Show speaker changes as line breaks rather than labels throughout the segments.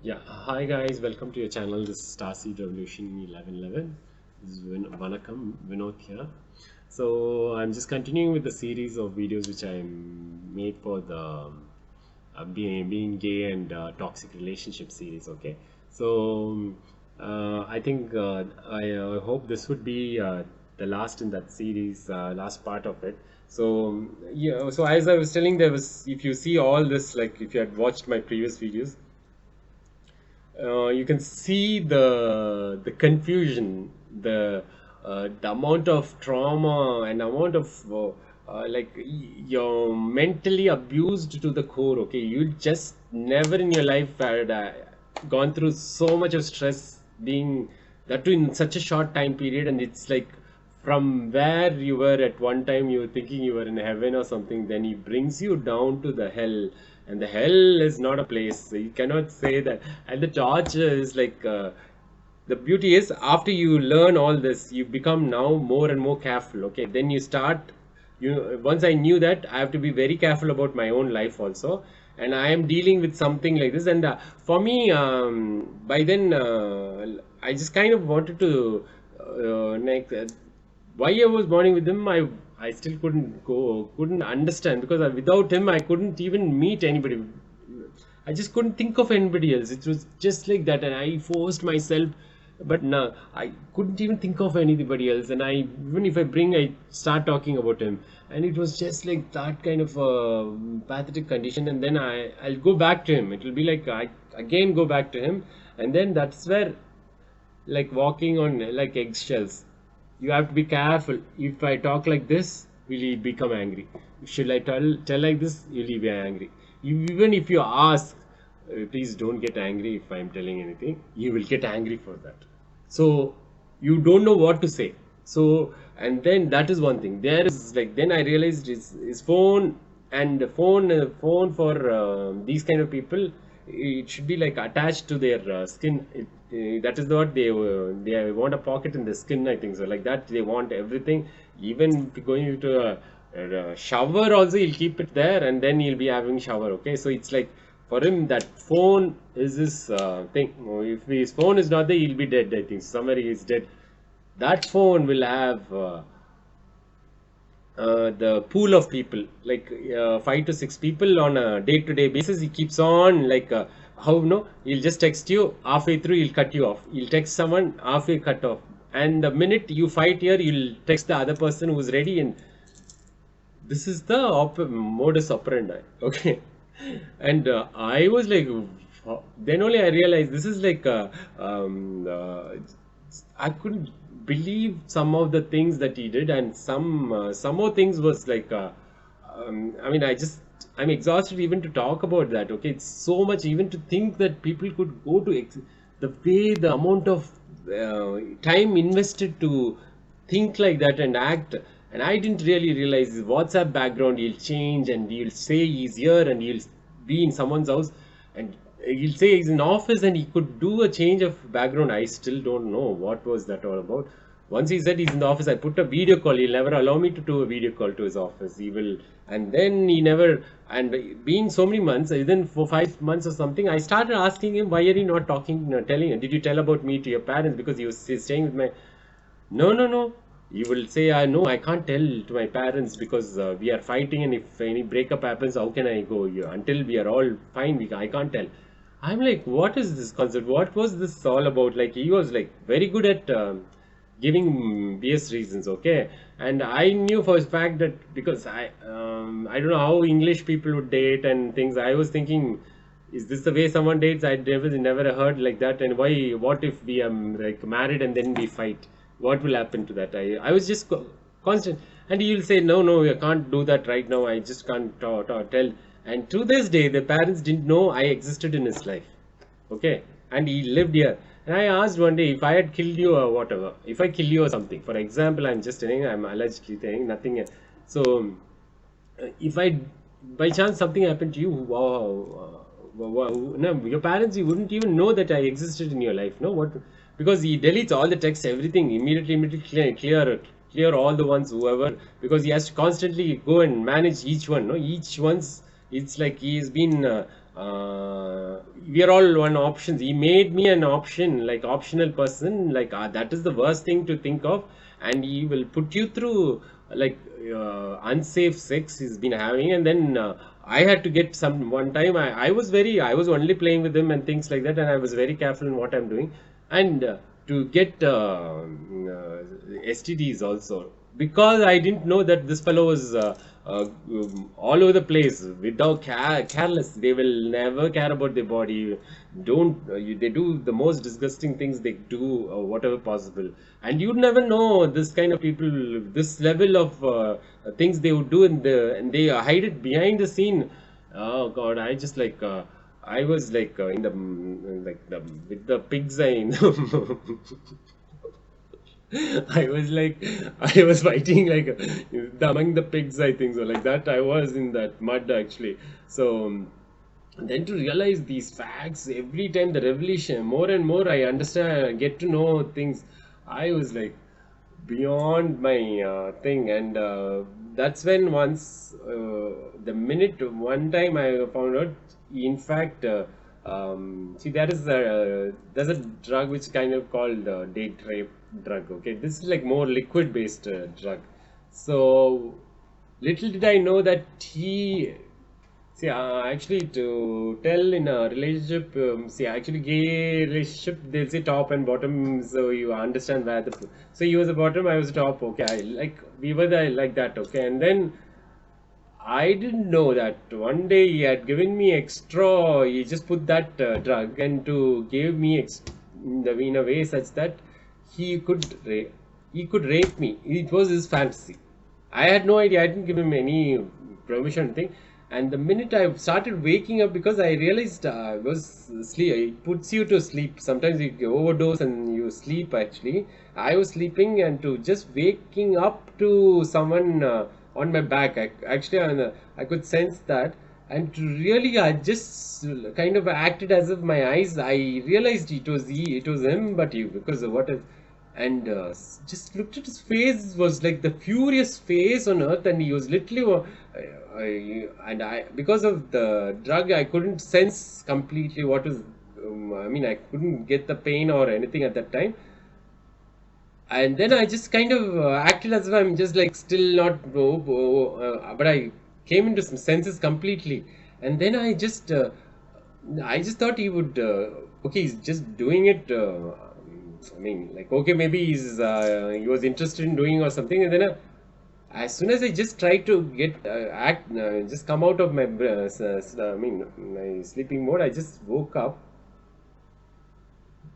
Yeah, hi guys, welcome to your channel. This is Starseed Revolution 1111. This is Vanakkam, Vinoth here. So I'm just continuing with the series of videos which I made for the being gay and toxic relationship series. Okay, so I think I hope this would be the last in that series, last part of it. So yeah, so as I was telling, there was, if you see all this, like if you had watched my previous videos, you can see the confusion, the amount of trauma and amount of you're mentally abused to the core. Okay, you just never in your life had gone through so much of stress, being that too in such a short time period, and it's like from where you were at one time, you were thinking you were in heaven or something, then he brings you down to the hell, and the hell is not a place, so you cannot say that. And the torture is like the beauty is, after you learn all this, you become now more and more careful. Okay, then you start, once I knew that I have to be very careful about my own life also, and I am dealing with something like this. And for me, by then, I just kind of wanted to why I was bonding with him. I still couldn't understand, because without him I couldn't even meet anybody. I just couldn't think of anybody else. It was just like that, and I forced myself. But no, I couldn't even think of anybody else. And even if I start talking about him, and it was just like that kind of pathetic condition. And then I'll go back to him. It will be like I again go back to him, and then that's where, like walking on like eggshells. You have to be careful. If I talk like this, will he become angry? Should I tell like this? Will he be angry? Even if you ask, please don't get angry if I'm telling anything, you will get angry for that. So you don't know what to say. So, and then that is one thing. There is like, then I realized his phone, and the phone for these kind of people, it should be like attached to their skin. That is what they want, a pocket in the skin, I think so. Like that, they want everything. Even going into a shower also, he'll keep it there, and then he'll be having shower. Okay, so it's like, for him, that phone is his thing. If his phone is not there, he'll be dead, I think. Somewhere he is dead. That phone will have the pool of people, like 5 to 6 people on a day-to-day basis. He keeps on like how no, he'll just text you halfway through, he'll cut you off. He'll text someone halfway cut off, and the minute you fight here, you'll text the other person who's ready. And this is the modus operandi. Okay, and I was like, then only I realized this is like I couldn't believe some of the things that he did, and some more things was like I mean, I'm exhausted even to talk about that. Okay, it's so much even to think that people could go to the way, the amount of time invested to think like that and act. And I didn't really realize his WhatsApp background, he'll change, and he'll say he's here, and he'll be in someone's house, and he'll say he's in office, and he could do a change of background. I still don't know what was that all about. Once he said he's in the office, I put a video call. He'll never allow me to do a video call to his office. He will, and then he never. And being so many months, even for 5 months or something, I started asking him, why are you not talking, telling? Did you tell about me to your parents? Because he was staying with my. No, no, no. You will say, no, I can't tell to my parents, because we are fighting, and if any breakup happens, how can I go? Until we are all fine, I can't tell. I'm like, what is this concept? What was this all about? Like, he was like very good at giving BS reasons, okay? And I knew for a fact that, because I don't know how English people would date and things. I was thinking, is this the way someone dates? I never heard like that. And why? What if we are like married and then we fight? What will happen to that? I was just constant. And he will say, no, no, I can't do that right now. I just can't tell. And to this day, the parents didn't know I existed in his life. Okay, and he lived here. And I asked one day, if I had killed you or whatever, if I kill you or something, for example, I'm just saying, I'm allegedly saying nothing. So, if I, by chance, something happened to you, no, your parents, you wouldn't even know that I existed in your life. No, what? Because he deletes all the text, everything immediately, clear all the ones, whoever, because he has to constantly go and manage each one. No, each one's, it's like he's been we are all one options. He made me an option, like optional person. Like that is the worst thing to think of, and he will put you through like unsafe sex he's been having, and then I had to get some one time. I was only playing with him and things like that, and I was very careful in what I'm doing, and to get STDs also, because I didn't know that this fellow was all over the place without careless. They will never care about their body. Don't they do the most disgusting things they do, whatever possible, and you'd never know this kind of people, this level of things they would do, and they hide it behind the scene. Oh God, I just like. I was like in the like the with the pigs eye in the I was like, I was fighting like among the pigs, I think so, like that. I was in that mud actually. So then to realize these facts every time, the revelation, more and more I understand, I get to know things. I was like beyond my thing, and that's when once the minute one time I found out, in fact. See, there's a drug which kind of called date rape drug. Okay, this is like more liquid based drug. So little did I know that he see actually to tell in a relationship. See, actually gay relationship they'll say top and bottom, so you understand where the so he was a bottom, I was a top. Okay, like we were there like that. Okay, and then I didn't know that one day he had given me extra. He just put that drug and to give me in a way such that he could he could rape me. It was his fantasy. I had no idea. I didn't give him any permission thing. And the minute I started waking up, because I realized I was sleep. It puts you to sleep. Sometimes you overdose and you sleep. Actually, I was sleeping, and to just waking up to someone on my back. I could sense that, and to really, I just kind of acted as if my eyes. I realized it was him, but you because of what is, and just looked at his face, was like the furious face on earth, and he was literally and I, because of the drug, I couldn't sense completely what was I mean, I couldn't get the pain or anything at that time, and then I just kind of acted as if I'm just like still not but I came into some senses completely, and then I just thought he would okay, he's just doing it I mean, like, okay, maybe he was interested in doing or something, and then as soon as I just tried to get just come out of my I mean my sleeping mode, I just woke up.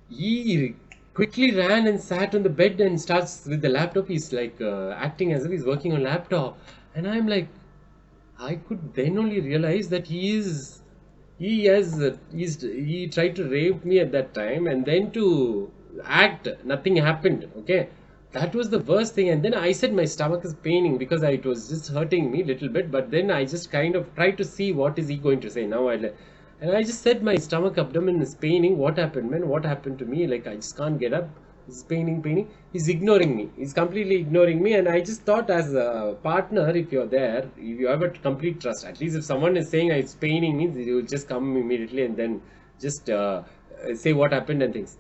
He quickly ran and sat on the bed and starts with the laptop. He's like acting as if he's working on laptop, and I'm like, I could then only realize that he tried to rape me at that time, and then to act nothing happened. Okay, that was the worst thing. And then I said my stomach is paining because it was just hurting me a little bit, but then I just kind of tried to see what is he going to say now. And I just said my stomach abdomen is paining. What happened, man? What happened to me? Like, I just can't get up. It's paining. He's ignoring me. He's completely ignoring me. And I just thought, as a partner, if you're there, if you have a complete trust, at least if someone is saying it's paining me, you will just come immediately and then just say what happened and things.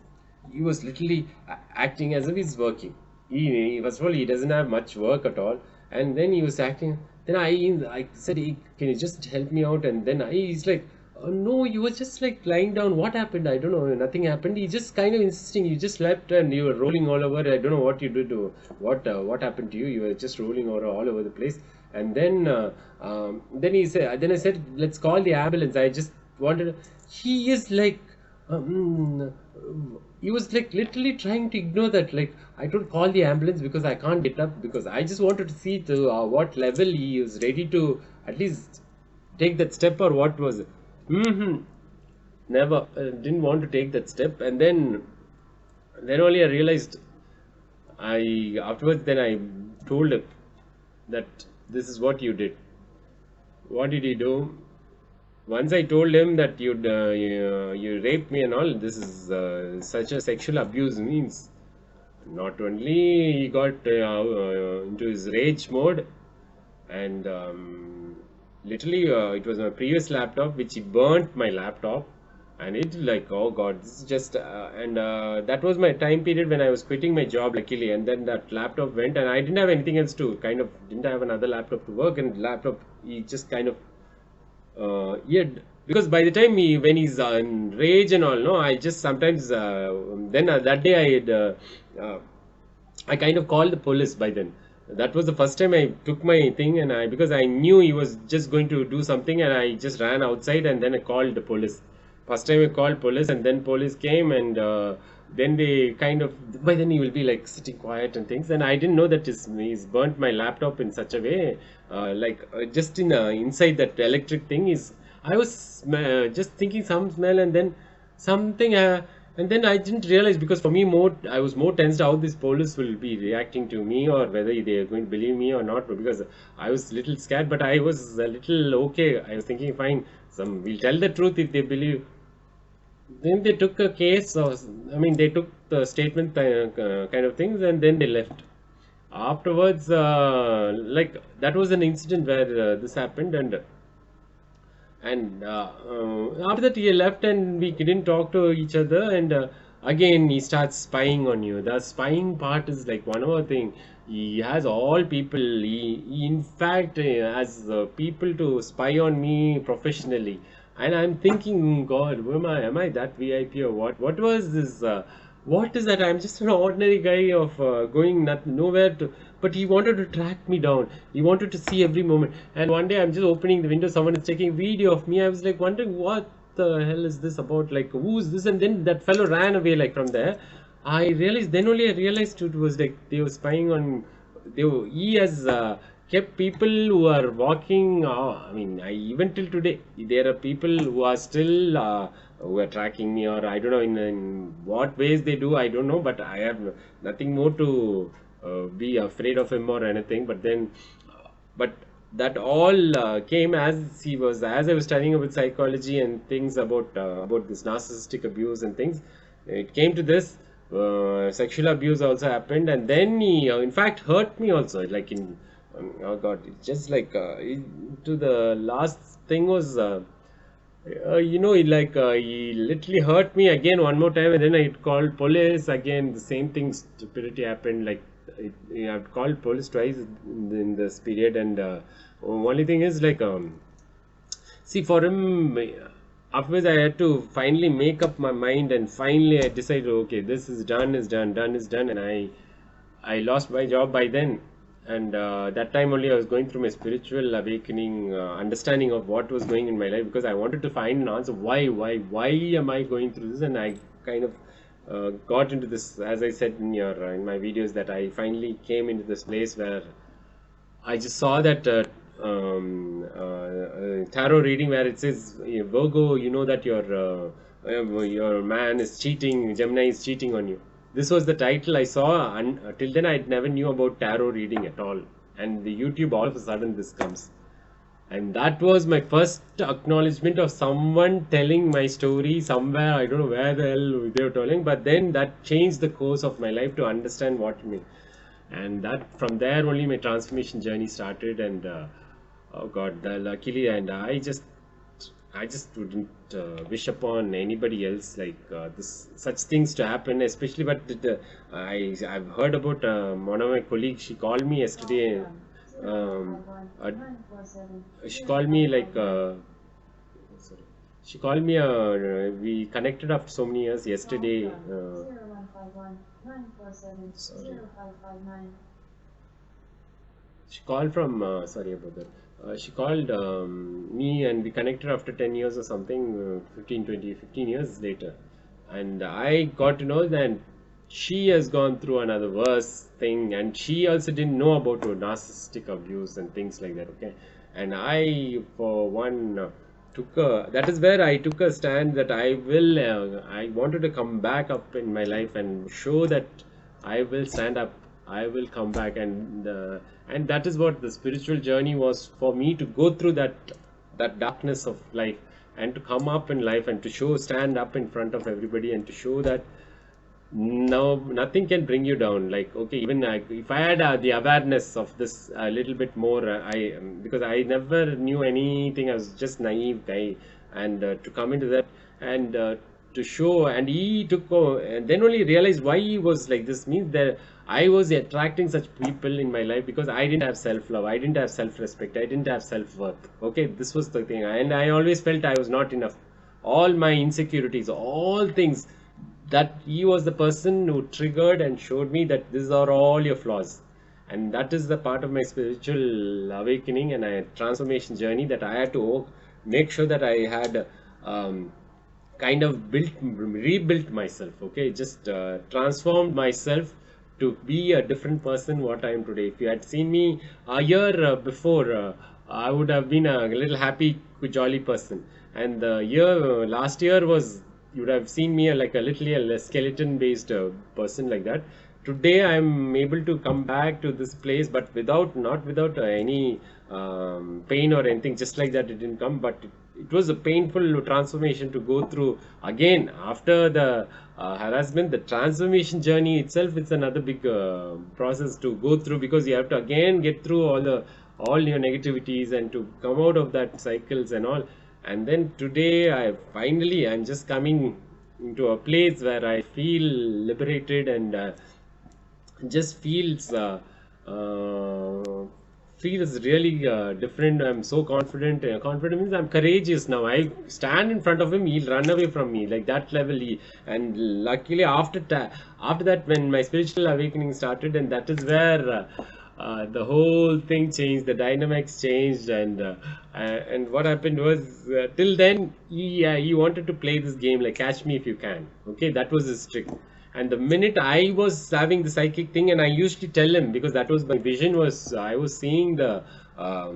He was literally acting as if he's working. First of all, he doesn't have much work at all. And then he was acting. Then I said, hey, can you just help me out? And then he's like, oh, no, you were just like lying down. What happened? I don't know. Nothing happened. He just kind of insisting. You just slept and you were rolling all over. I don't know what you did. What happened to you? You were just rolling all over the place. And then he said. Then I said, let's call the ambulance. I just wanted. He is like. He was like literally trying to ignore that. Like, I don't call the ambulance because I can't get up, because I just wanted to see to what level he is ready to at least take that step, or what was it. Never didn't want to take that step, and then only I realized. I afterwards then I told him that this is what you did. What did he do? Once I told him that you raped me and all, this is such a sexual abuse means. Not only he got into his rage mode, and literally, it was my previous laptop which he burnt my laptop, and it like, oh god, this is just and that was my time period when I was quitting my job, luckily, and then that laptop went, and I didn't have anything else to kind of didn't have another laptop to work, and laptop he just kind of yeah, because by the time when he's in rage and all, no, I just sometimes then that day uh, I kind of called the police by then. That was the first time I took my thing, and I, because I knew he was just going to do something, and I just ran outside and then I called the police. First time I called police, and then police came, and then they kind of, by then he will be like sitting quiet and things, and I didn't know that he's burnt my laptop in such a way, just in inside that electric thing is. I was just thinking some smell, and then something. And then I didn't realize, because for me more I was more tensed how this police will be reacting to me, or whether they are going to believe me or not, because I was a little scared, but I was a little okay. I was thinking, fine, some will tell the truth if they believe. Then they took a case, or I mean, they took the statement kind of things, and then they left. Afterwards, like that was an incident where this happened, and after that he left, and we didn't talk to each other, and again he starts spying on you. The spying part is like one more thing. He has all people, he in fact has people to spy on me professionally, and I'm thinking, god, who am I that VIP or what was this what is that? I'm just an ordinary guy of going nowhere to, but he wanted to track me down. He wanted to see every moment. And one day I'm just opening the window, someone is taking video of me. I was like wondering, what the hell is this about? Like, who's this? And then that fellow ran away like from there. I realized, then only I realized it was like they were spying on. He has kept people who are walking. I mean, even till today, there are people who are still who are tracking me, or I don't know in what ways they do. I don't know, but I have nothing more to be afraid of him or anything. But then, but that all came as I was studying about psychology and things about this narcissistic abuse and things. It came to this. Sexual abuse also happened, and then he in fact hurt me also, like in oh god, it's just like to the last thing was he literally hurt me again one more time, and then I called police again. The same thing, stupidity happened. Like I've called police twice in this period, and only thing is like see, for him, afterwards I had to finally make up my mind, and finally I decided, okay, this is done, done is done, and I lost my job by then. And that time only I was going through my spiritual awakening, understanding of what was going in my life, because I wanted to find an answer. Why am I going through this? And I kind of got into this, as I said in my videos, that I finally came into this place where I just saw that tarot reading where it says, Virgo, you know that your man is cheating, Gemini is cheating on you. This was the title I saw, and till then I never knew about tarot reading at all. And the YouTube, all of a sudden this comes. And that was my first acknowledgement of someone telling my story somewhere. I don't know where the hell they were telling, but then that changed the course of my life to understand what it means. And that from there only my transformation journey started. And oh god, luckily, and I just wouldn't wish upon anybody else like such things to happen, especially. But I've heard about one of my colleagues. She called me yesterday. Uh, she called me like sorry. She called me. We connected after so many years yesterday. Sorry. She called from. Sorry about that. She called me, and we connected after 10 years or something, 15 years later. And I got to know that she has gone through another worse thing, and she also didn't know about narcissistic abuse and things like that. Okay. And I, for one, that is where I took a stand that I wanted to come back up in my life and show that I will stand up, I will come back, and that is what the spiritual journey was for me, to go through that darkness of life and to come up in life and to stand up in front of everybody and to show that no, nothing can bring you down. Like, okay, even if I had the awareness of this a little bit more, because I never knew anything. I was just naive guy, and to come into that and to show, and he took over, and then only realized why he was like this. Means that I was attracting such people in my life because I didn't have self love, I didn't have self respect, I didn't have self worth. Okay, this was the thing, and I always felt I was not enough. All my insecurities, all things, that he was the person who triggered and showed me that these are all your flaws. And that is the part of my spiritual awakening and a transformation journey that I had to make sure that I had kind of rebuilt myself. Okay, just transformed myself to be a different person what I am today. If you had seen me a year before, I would have been a little happy, jolly person. And the year last year was, you would have seen me like a little skeleton based person like that. Today I'm able to come back to this place, but without, not without any pain or anything, just like that it didn't come, but it was a painful transformation to go through again after the harassment. The transformation journey itself, it's another big process to go through, because you have to again get through all your negativities and to come out of that cycles and all. And then today I'm just coming into a place where I feel liberated and just feels really different. I'm so confident. Confident means I'm courageous now. I stand in front of him, he'll run away from me, like that level. And luckily after that, when my spiritual awakening started, and that is where the whole thing changed, the dynamics changed, and what happened was, till then he wanted to play this game like catch me if you can. Okay, that was his trick. And the minute I was having the psychic thing, and I used to tell him, because that was my vision, was I was seeing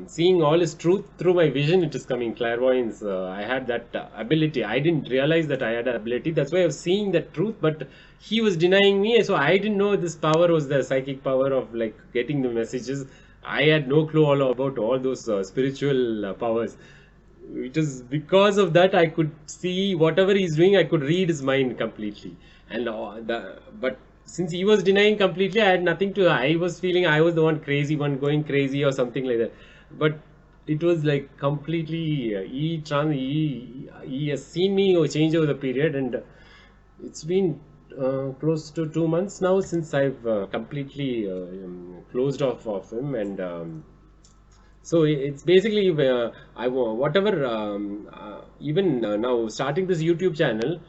seeing all his truth through my vision. It is coming clairvoyance. I had that ability. I didn't realize that I had that ability. That's why I was seeing that truth, but he was denying me. So I didn't know this power was the psychic power of like getting the messages. I had no clue all about all those spiritual powers. It is because of that I could see whatever he's doing. I could read his mind completely. And but since he was denying completely, I had nothing to. I was feeling I was the one crazy one going crazy or something like that. But it was like completely he has seen me change over the period, and it's been close to 2 months now since I've completely closed off of him. And so it's basically whatever even now starting this YouTube channel.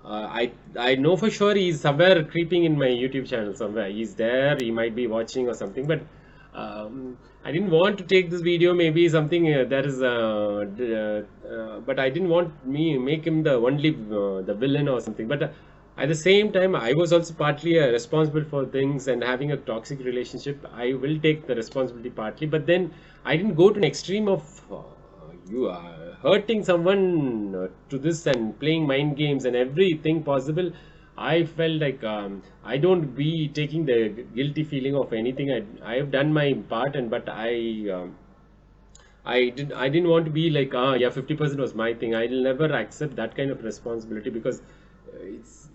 I know for sure he's somewhere creeping in my YouTube channel somewhere. He's there. He might be watching or something. But I didn't want to take this video. Maybe something there is. But I didn't want make him the only the villain or something. But at the same time, I was also partly responsible for things, and having a toxic relationship, I will take the responsibility partly. But then I didn't go to an extreme of you hurting someone to this and playing mind games and everything possible. I felt like I don't be taking the guilty feeling of anything. I have done my part, and but I didn't want to be like, yeah, 50% was my thing. I'll never accept that kind of responsibility, because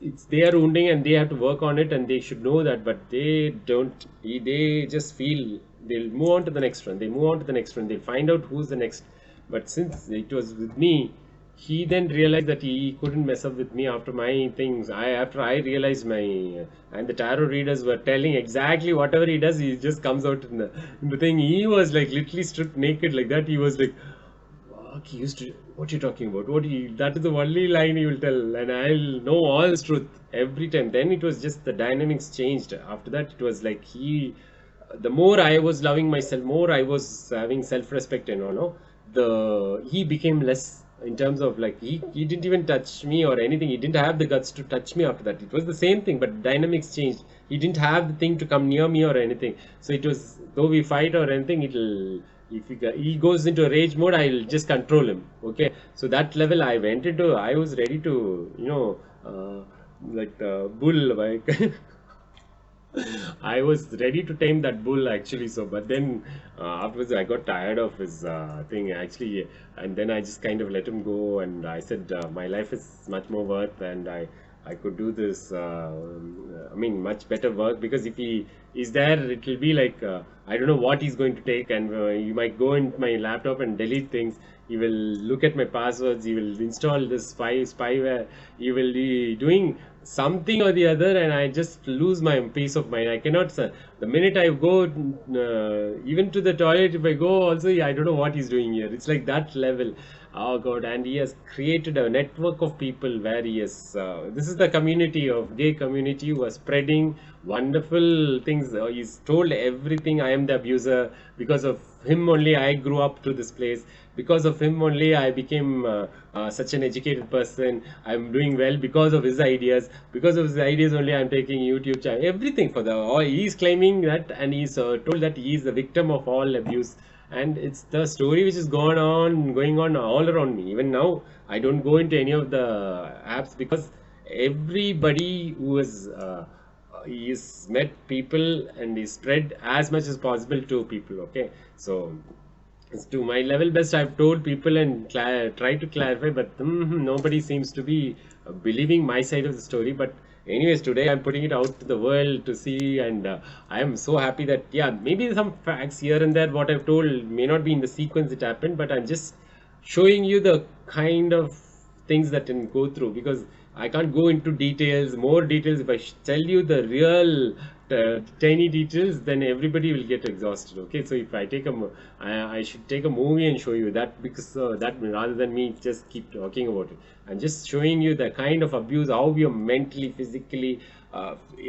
it's their wounding and they have to work on it, and they should know that. But they don't. They just feel they'll move on to the next one. They move on to the next one. They'll find out who's the next. But since it was with me, he then realized that he couldn't mess up with me after my things. After I realized and the tarot readers were telling exactly whatever he does, he just comes out in the thing. He was like literally stripped naked like that. He was like, fuck, he used to, what are you talking about? That is the only line he will tell, and I'll know all his truth every time. Then it was just the dynamics changed. After that, it was like the more I was loving myself, more I was having self-respect and all. No? He became less in terms of like he didn't even touch me or anything. He didn't have the guts to touch me after that. It was the same thing, but dynamics changed. He didn't have the thing to come near me or anything. So it was, though we fight or anything, if he goes into a rage mode, I'll just control him. Okay, so that level I went into. I was ready to like the bull, like I was ready to tame that bull actually. So, but then afterwards I got tired of his thing actually, and then I just kind of let him go, and I said my life is much more worth, and I could do this. I mean, much better work, because if he is there, it will be like I don't know what he's going to take, and you might go into my laptop and delete things. He will look at my passwords. He will install this spyware. He will be doing something or the other, and I just lose my peace of mind. I cannot. The minute I go, even to the toilet, if I go, also I don't know what he's doing here. It's like that level. Oh God! And he has created a network of people where he is. This is the community of gay community who are spreading wonderful things. He's told everything. I am the abuser. Because of him only, I grew up to this place. Because of him only, I became such an educated person. I'm doing well because of his ideas. Because of his ideas only, I'm taking YouTube channel. Everything for the. He's claiming that, and he's told that he is the victim of all abuse. And it's the story which is going on all around me. Even now, I don't go into any of the apps, because everybody who is he's met people and he spread as much as possible to people. Okay, so it's to my level best. I've told people and tried to clarify, but nobody seems to be believing my side of the story. But anyways, today I'm putting it out to the world to see, and I am so happy that, yeah, maybe some facts here and there what I've told may not be in the sequence it happened, but I'm just showing you the kind of things that can go through, because I can't go into details, more details. If I tell you the real tiny details, then everybody will get exhausted. Okay, so if I take I should take a movie and show you that, because that rather than me just keep talking about it. I'm just showing you the kind of abuse, how you're mentally, physically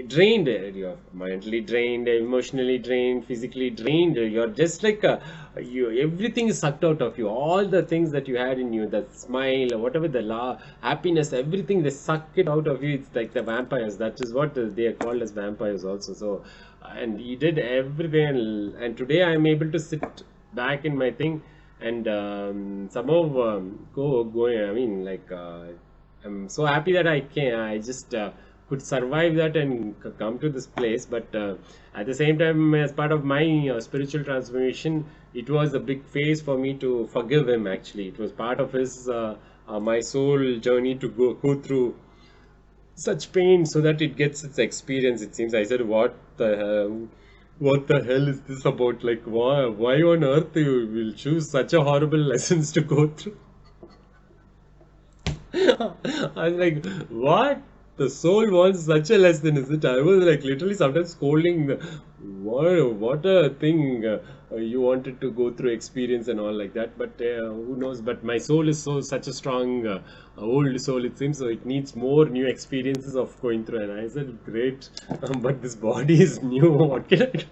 drained. You're mentally drained, emotionally drained, physically drained. You're just like everything is sucked out of you. All the things that you had in you, that smile, whatever, the happiness, everything, they suck it out of you. It's like the vampires. That is what they are called, as vampires also. So, and he did everything, and today I am able to sit back in my thing and somehow going. I mean, like I'm so happy that I just could survive that and come to this place. But at the same time, as part of my spiritual transformation, it was a big phase for me to forgive him. Actually, it was part of his my soul journey to go through such pain so that it gets its experience. It seems I said, what the hell is this about? Like, why on earth you will choose such a horrible lessons to go through? I was like, what? The soul wants such a lesson, is it? I was like literally sometimes scolding what a thing you wanted to go through experience and all like that. But who knows? But my soul is such a strong old soul, it seems, so it needs more new experiences of going through. And I said, great, but this body is new. What can I do?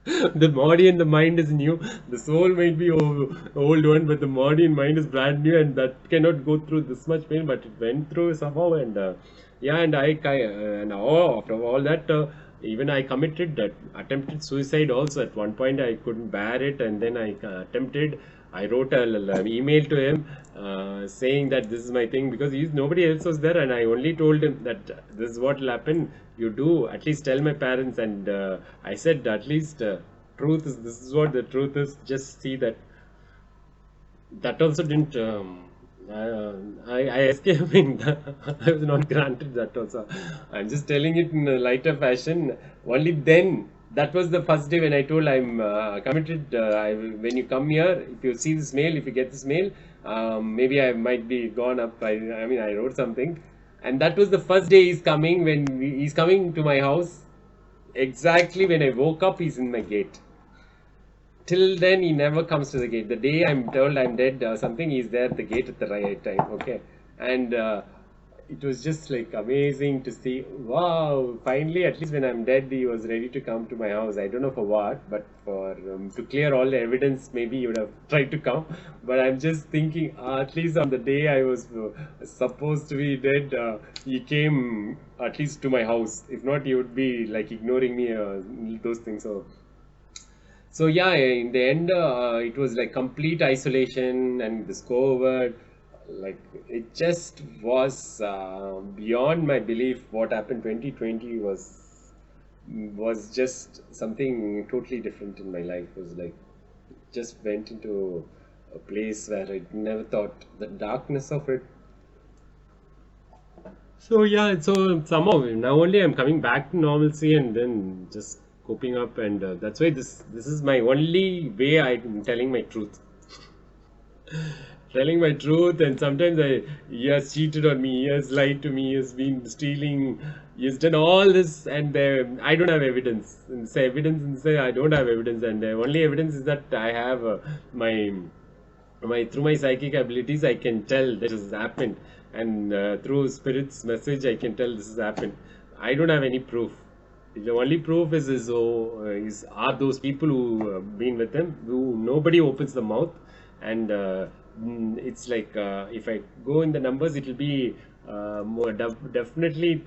The body and the mind is new. The soul might be old one, but the body and mind is brand new, and that cannot go through this much pain. But it went through somehow, and yeah, and after all that, even I committed that attempted suicide also. At one point, I couldn't bear it, and then I attempted. I wrote an email to him saying that this is my thing, because nobody else was there, and I only told him that this is what will happen. You do at least tell my parents, and I said at least truth is, this is what the truth is. Just see that. That also didn't. I escaped. I mean, I was not granted that also. I'm just telling it in a lighter fashion. Only then, that was the first day when I told I'm committed. When you come here, if you see this mail, if you get this mail, maybe I might be gone up. I mean, I wrote something, and that was the first day he's coming. He's coming to my house, exactly when I woke up, he's in my gate. Till then, he never comes to the gate. The day I'm told I'm dead or something, he's there at the gate at the right time. Okay, and it was just like amazing to see. Wow, finally, at least when I'm dead, he was ready to come to my house. I don't know for what, but for to clear all the evidence, maybe he would have tried to come. But I'm just thinking, at least on the day I was supposed to be dead, he came at least to my house. If not, he would be like ignoring me, those things. So yeah, in the end, it was like complete isolation and this COVID. Like, it just was beyond my belief. What happened 2020 was just something totally different in my life. It was like, just went into a place where I never thought the darkness of it. So yeah, so somehow now only I'm coming back to normalcy and then just coping up, and that's why this is my only way I'm telling my truth. Telling my truth, and sometimes he has cheated on me, he has lied to me, he has been stealing, he has done all this, and I don't have evidence, and say evidence, and say I don't have evidence, and only evidence is that I have my through my psychic abilities I can tell this has happened, and through spirit's message I can tell this has happened. I don't have any proof. The only proof is are those people who been with them, who nobody opens the mouth, and it's like if I go in the numbers, it will be more definitely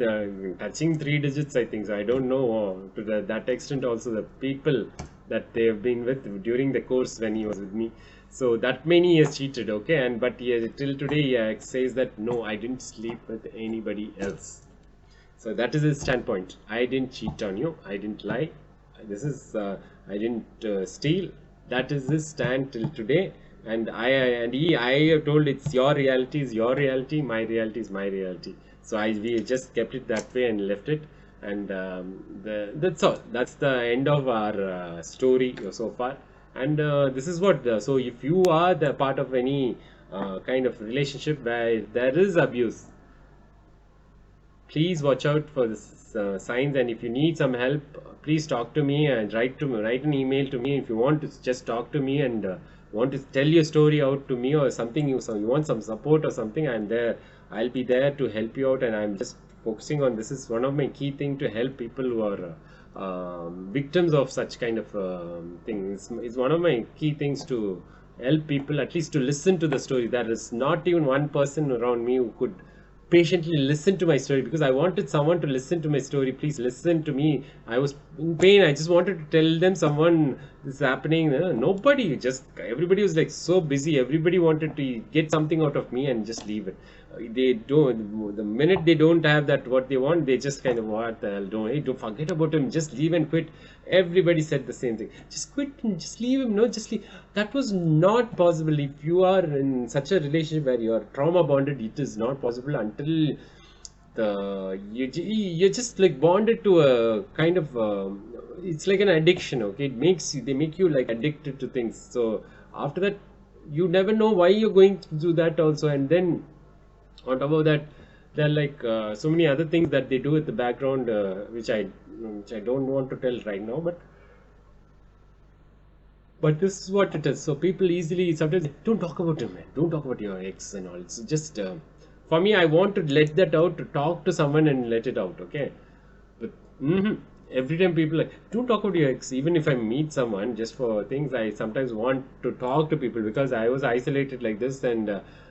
touching 3 digits, I think. So I don't know to that extent. Also, the people that they have been with during the course when he was with me. So that many he has cheated, okay, and but till today he says that no, I didn't sleep with anybody else. So that is his standpoint. I didn't cheat on you. I didn't lie. This is I didn't steal. That is his stand till today. And I have told it's your reality is your reality. My reality is my reality. So we just kept it that way and left it. And that's all. That's the end of our story so far. And this is what. So if you are the part of any kind of relationship where there is abuse, please watch out for the signs, and if you need some help, please talk to me and write an email to me if you want to just talk to me, and want to tell your story out to me or something, you want some support or something. I'm there. I'll be there to help you out, and I'm just focusing on this is one of my key thing to help people who are victims of such kind of things. It's one of my key things to help people at least to listen to the story. There is not even one person around me who could patiently listen to my story, because I wanted someone to listen to my story. Please listen to me. I was in pain. I just wanted to tell them someone this is happening. Nobody, just everybody was like so busy. Everybody wanted to get something out of me and just leave it. They don't. The minute they don't have that what they want, they just kind of what the hell? Don't forget about him. Just leave and quit. Everybody said the same thing. Just quit and just leave him. No, just leave. That was not possible. If you are in such a relationship where you are trauma bonded, it is not possible until you're just like bonded to a kind of it's like an addiction. Okay, they make you like addicted to things. So after that, you never know why you're going through that also, and then on top of that, there are like so many other things that they do at the background, which I don't want to tell right now, but this is what it is. So people easily sometimes don't talk about him, man. Don't talk about your ex and all. It's just for me, I want to let that out, to talk to someone and let it out. Okay, but every time people like don't talk about your ex. Even if I meet someone just for things, I sometimes want to talk to people because I was isolated like this, and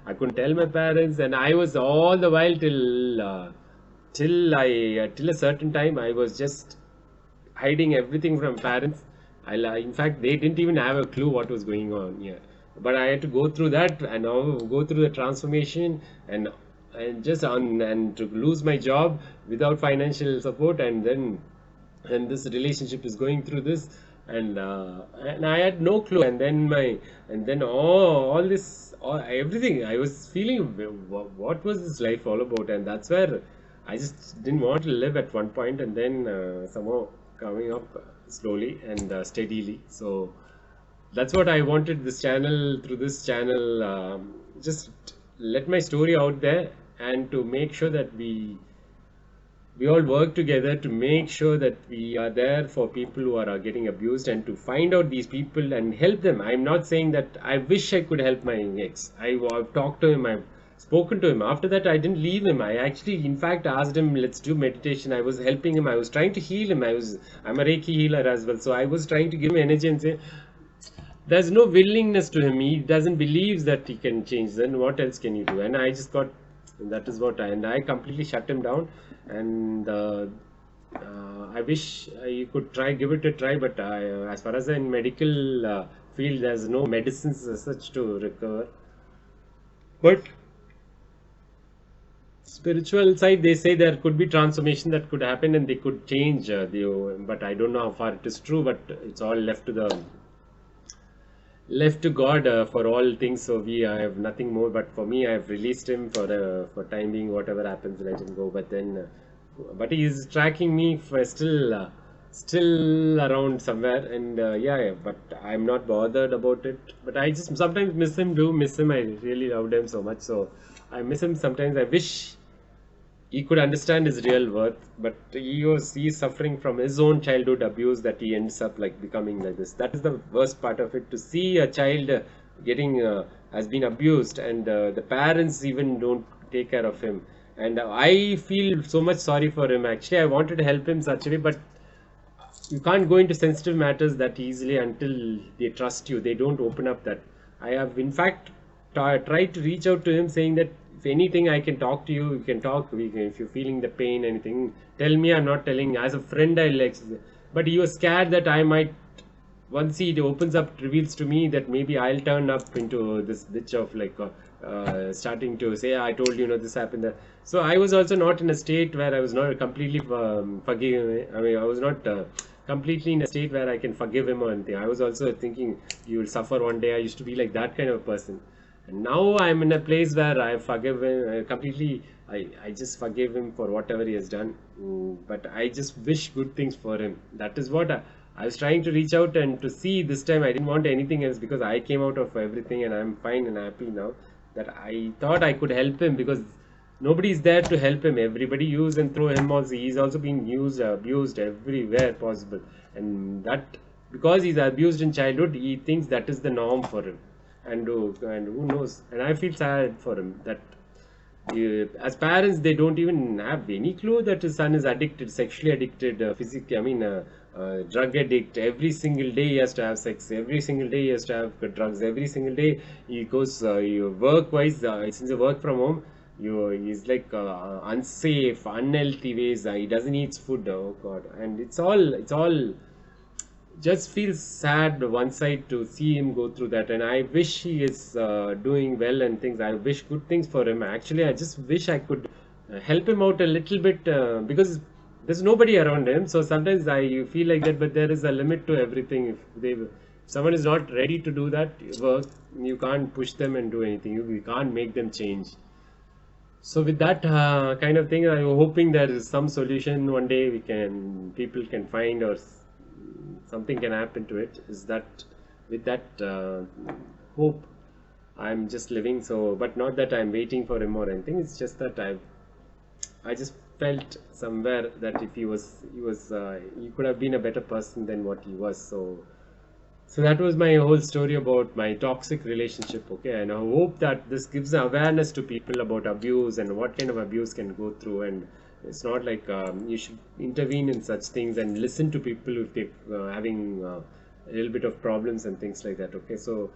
I couldn't tell my parents, and I was all the while till a certain time I was just hiding everything from parents. In fact, they didn't even have a clue what was going on here. But I had to go through that and now go through the transformation, and just on and to lose my job without financial support, and this relationship is going through this, and I had no clue, and then all this everything I was feeling, what was this life all about, and that's where I just didn't want to live at one point, and then somehow coming up slowly and steadily. So that's what I wanted this channel, through this channel, just let my story out there, and to make sure that we all work together to make sure that we are there for people who are getting abused, and to find out these people and help them. I'm not saying that I wish I could help my ex. I've talked to him, I've spoken to him. After that, I didn't leave him. I actually, in fact, asked him, let's do meditation. I was helping him. I was trying to heal him. I'm a Reiki healer as well. So I was trying to give him energy and say, there's no willingness to him. He doesn't believe that he can change. Then what else can you do? And I just got, that is what I completely shut him down. And I wish you could give it a try. But as far as in medical field, there's no medicines as such to recover. But spiritual side, they say there could be transformation that could happen, and they could change but I don't know how far it is true, but it's all left to the left to God for all things. So I have nothing more. But for me, I have released him for time being. Whatever happens, let him go. But then, but he is tracking me for still around somewhere. And yeah, but I'm not bothered about it. But I just sometimes miss him. Do miss him. I really loved him so much. So I miss him sometimes. I wish he could understand his real worth, but he's suffering from his own childhood abuse that he ends up like becoming like this. That is the worst part of it, to see a child getting has been abused, and the parents even don't take care of him. And I feel so much sorry for him. Actually, I wanted to help him such a way, but you can't go into sensitive matters that easily until they trust you. They don't open up that. I have, in fact, tried to reach out to him saying that if anything, I can talk to you. You can talk. If you're feeling the pain, anything, tell me. I'm not telling. As a friend, I like. But he was scared that I might, once he opens up, reveals to me that maybe I'll turn up into this bitch of like starting to say, I told you, this happened. So I was also not in a state where I was not completely forgiving. I mean, I was not completely in a state where I can forgive him or anything. I was also thinking, you will suffer one day. I used to be like that kind of person. And now I'm in a place where I forgive him completely. I just forgive him for whatever he has done. But I just wish good things for him. That is what I was trying to reach out and to see this time. I didn't want anything else because I came out of everything and I'm fine and happy now. That I thought I could help him because nobody is there to help him. Everybody use and throw him also. He's also being used, abused everywhere possible. And that, because he's abused in childhood, he thinks that is the norm for him. And who knows? And I feel sad for him that as parents, they don't even have any clue that his son is addicted, sexually addicted, physically, drug addict. Every single day he has to have sex. Every single day he has to have drugs. Every single day he goes, work wise, since he work from home, he's like unsafe, unhealthy ways. He doesn't eat food. Oh God. And it's all just feels sad one side to see him go through that. And I wish he is doing well and things. I wish good things for him. Actually, I just wish I could help him out a little bit because there's nobody around him. So sometimes I feel like that, but there is a limit to everything. If someone is not ready to do that work, you can't push them and do anything. You can't make them change. So with that kind of thing, I'm hoping there is some solution one day people can find, or something can happen to it. Is that with that hope I'm just living. So, but not that I'm waiting for him or anything. It's just that I just felt somewhere that if he could have been a better person than what he was. So that was my whole story about my toxic relationship. Okay, and I hope that this gives awareness to people about abuse and what kind of abuse can go through. And it's not like you should intervene in such things and listen to people if they're having a little bit of problems and things like that. Okay, so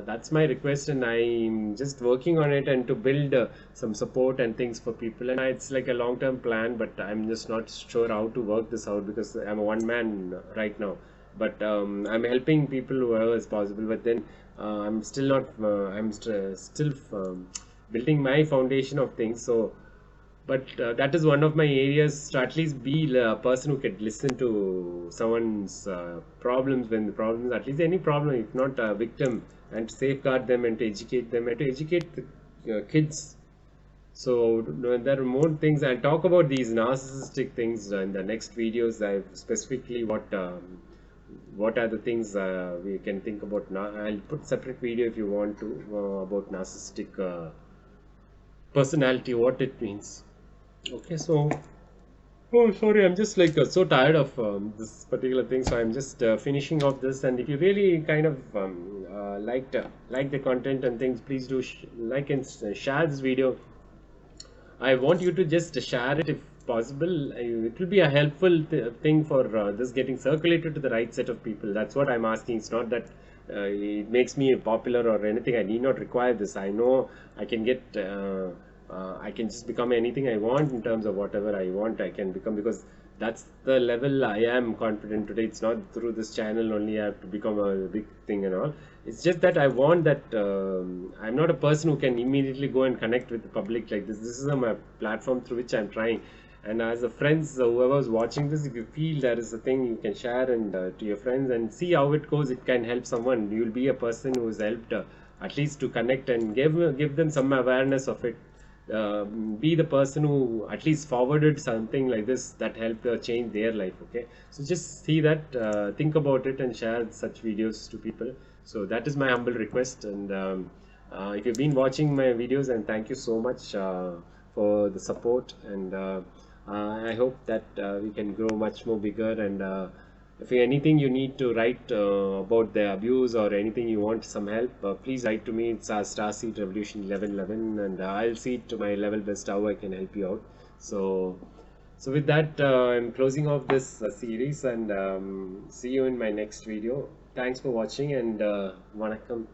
that's my request, and I'm just working on it and to build some support and things for people. And it's like a long-term plan, but I'm just not sure how to work this out because I'm a one man right now. But I'm helping people whoever is possible. But then I'm still not. Still building my foundation of things. So, but that is one of my areas, to at least be a person who can listen to someone's problems when the problems, at least any problem, if not a victim, and to safeguard them and to educate them and to educate the kids. So there are more things. I'll talk about these narcissistic things in the next videos. I specifically what are the things we can think about now. I'll put separate video if you want to about narcissistic personality, what it means. Okay, so oh sorry, I'm just like so tired of this particular thing, so I'm just finishing off this. And if you really kind of like the content and things, please do like and share this video. I want you to just share it if possible. It will be a helpful thing for this getting circulated to the right set of people. That's what I'm asking. It's not that it makes me popular or anything. I need not require this. I know I can get I can just become anything I want in terms of whatever I want I can become, because that's the level I am confident today. It's not through this channel only I have to become a big thing and all. It's just that I want that I'm not a person who can immediately go and connect with the public like this. This is my platform through which I'm trying. And as a friends, whoever's watching this, if you feel there is a thing, you can share and to your friends and see how it goes. It can help someone. You'll be a person who's helped at least to connect and give them some awareness of it. Be the person who at least forwarded something like this that helped change their life. Okay, so just see that, think about it, and share such videos to people. So that is my humble request. And if you've been watching my videos, and thank you so much for the support. And I hope that we can grow much more bigger. And if anything you need to write about the abuse or anything you want some help, please write to me. It's Starseed Revolution 1111, and I'll see to my level best how I can help you out. So with that, I'm closing off this series, and see you in my next video. Thanks for watching, and vanakkam.